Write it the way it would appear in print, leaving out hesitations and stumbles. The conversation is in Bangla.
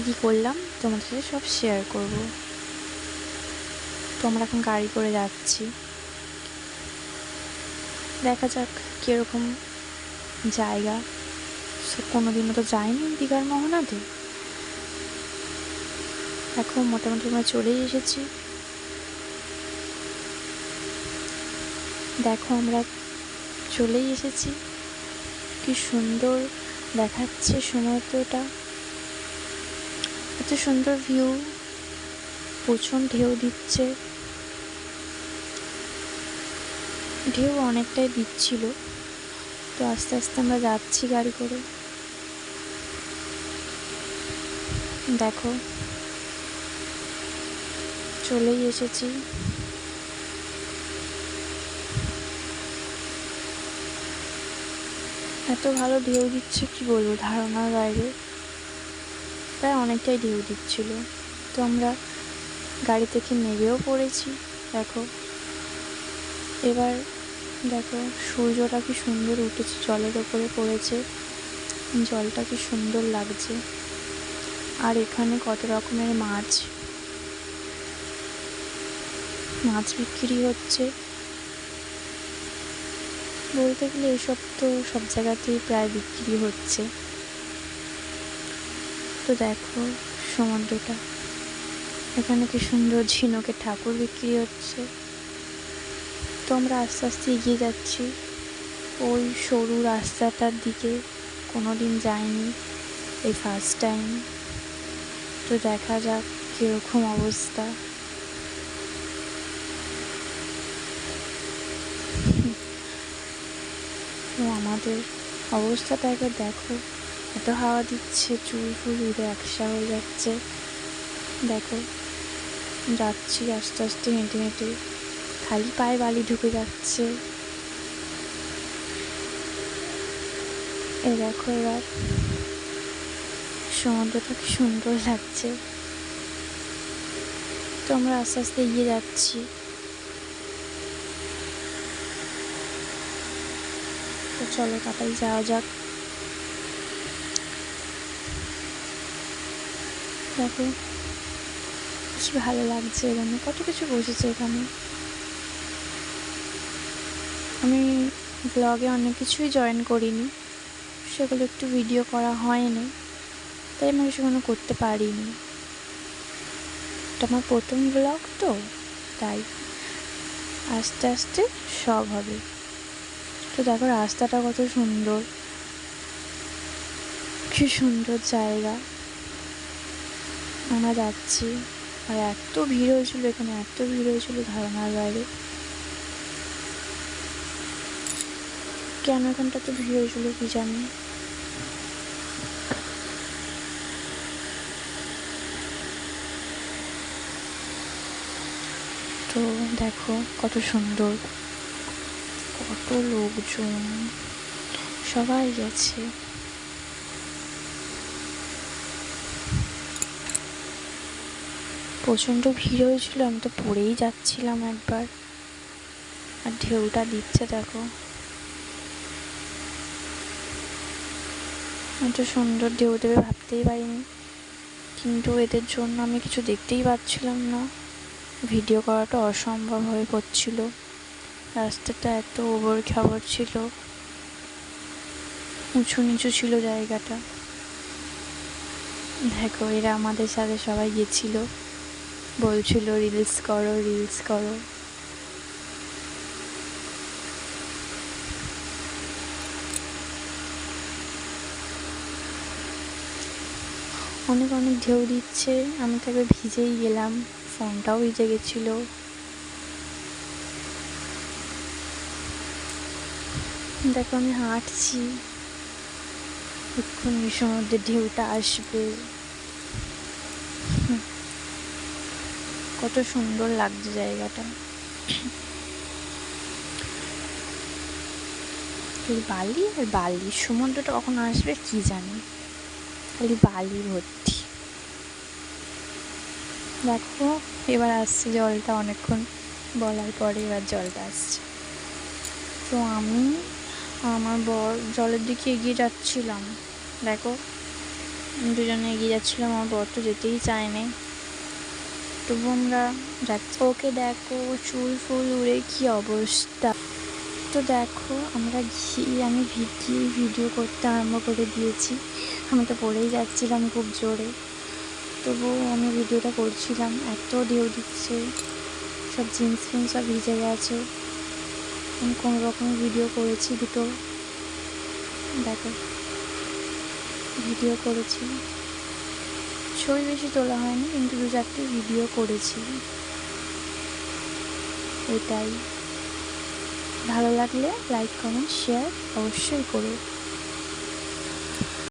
কী করলাম তোমাদের সাথে সব শেয়ার করব। তো আমরা এখন গাড়ি করে যাচ্ছি, দেখা যাক কীরকম জায়গা। কোনোদিনও তো যাইনি দীঘার মোহনাতে। এখন মোটামুটি আমরা চলেই এসেছি। দেখো আমরা চলেই এসেছি, কি সুন্দর দেখাচ্ছে সমুদ্রটা, এত সুন্দর ভিউ, প্রচুর ঢেউ দিচ্ছে, ঢেউ অনেকটাই দিচ্ছিল। তো আস্তে আস্তে আমরা যাচ্ছি গাড়ি করে। দেখো চলেই এসেছি। এত ভালো ঢেউ দিচ্ছে কি বলবো, ধারণার বাইরে, প্রায় অনেকটাই ঢেউ দিচ্ছিল। তো আমরা গাড়ি থেকে নেমেও পড়েছি। দেখো এবার দেখো সূর্যটা কি সুন্দর উঠেছে, জলের ওপরে পড়েছে, জলটা কি সুন্দর লাগছে। আর এখানে কত রকমের মাছ বিক্রি হচ্ছে। বলতে গেলে এসব তো সব জায়গাতেই প্রায় বিক্রি হচ্ছে। তো দেখো সমুদ্রটা, এখানে কি সুন্দর ঝিনুকের ঠাকুর বিক্রি হচ্ছে। তো আমরা আস্তে আস্তে এগিয়ে যাচ্ছি ওই সরু রাস্তাটার দিকে, কোনোদিন যাইনি, এই ফার্স্ট টাইম। তো দেখা যাক কীরকম অবস্থা। তো আমাদের অবস্থাটা একবার দেখো, এত হাওয়া দিচ্ছে, চুল ফুল উড়ে একসা হয়ে যাচ্ছে। দেখো যাচ্ছি আস্তে আস্তে হেঁটে হেঁটে, খালি পায়ে বালি ঢুকে যাচ্ছে। দেখো এবার সমুদ্রটা কি সুন্দর লাগছে। তো আমরা আস্তে আস্তে এগিয়ে যাচ্ছি। তো চলো তাড়াতাড়ি যাওয়া যাক। দেখো বেশ ভালো লাগছে, এখানে কত কিছু বসেছে। এখানে আমি ব্লগে অনেক কিছুই জয়েন করিনি, সেগুলো একটু ভিডিও করা হয়নি, তাই আমি সেগুলো করতে পারিনি। এটা আমার প্রথম ব্লগ, তো তাই আস্তে আস্তে সব হবে। তো দেখো রাস্তাটা কত সুন্দর, কি সুন্দর জায়গা। আমরা যাচ্ছি, আর এত ভিড় হয়েছিল এখানে, এত ভিড় হয়েছিল ধারণার বাইরে। কেন এখানটা তো ভিড় হয়েছিল কি জানি। তো দেখো কত সুন্দর, কত লোকজন, সবাই গেছে। প্রচণ্ড ভিড় হয়েছিল, আমি তো পড়েই যাচ্ছিলাম একবার। আর ঢেউটা দিচ্ছে দেখো, এত সুন্দর ঢেউ দেবে ভাবতেই পারিনি। কিন্তু এদের জন্য আমি কিছু দেখতেই পাচ্ছিলাম না, ভিডিও করাটা অসম্ভব হয়ে পড়ছিল। রাস্তাটা এত ওবড় খাবড় ছিল, উঁচু নিচু ছিল জায়গাটা। দেখো এরা আমাদের সাথে সবাই গেছিল, বলছিল রিলস করো রিলস করো। অনেক অনেক ঢেউ দিচ্ছে, আমি তো একবার ভিজেই গেলাম, ফোনটাও ভিজে গেছিল। দেখো আমি হাঁটছি, এক্ষুনি সমুদ্রের ঢেউটা আসবে। কত সুন্দর লাগছে জায়গাটা। খালি বালি আর বালি, সমুদ্রটা কখন আসবে কি জানি, খালি বালি ভর্তি। দেখো এবার আসছে জলটা, অনেকক্ষণ বলার পরে এবার জলটা আসছে। তো আমি আমার বর জলের দিকে এগিয়ে যাচ্ছিলাম। দেখো দুজনে এগিয়ে যাচ্ছিলাম, আমার বর তো যেতেই চায়নি, তবু আমরা যাচ্ছি। ওকে দেখো চুল ফুল উড়ে কি অবস্থা। তো দেখো আমরা গিয়ে আমি ভিডিও করতে আরম্ভ করে দিয়েছি। আমি তো পড়েই যাচ্ছিলাম খুব জোরে, তবু আমি ভিডিওটা করছিলাম। এত ঢেউ দিচ্ছে, সব জিন্স ফিন্স সব ভিজে গেছে। আমি কোনো রকম ভিডিও করেছি, দুটো দেখো ভিডিও করেছি, ছবি বেশি তোলা হয়নি, কিন্তু 2-4টে ভিডিও করেছি। এটাই, ভালো লাগলে লাইক কমেন্ট শেয়ার অবশ্যই করো।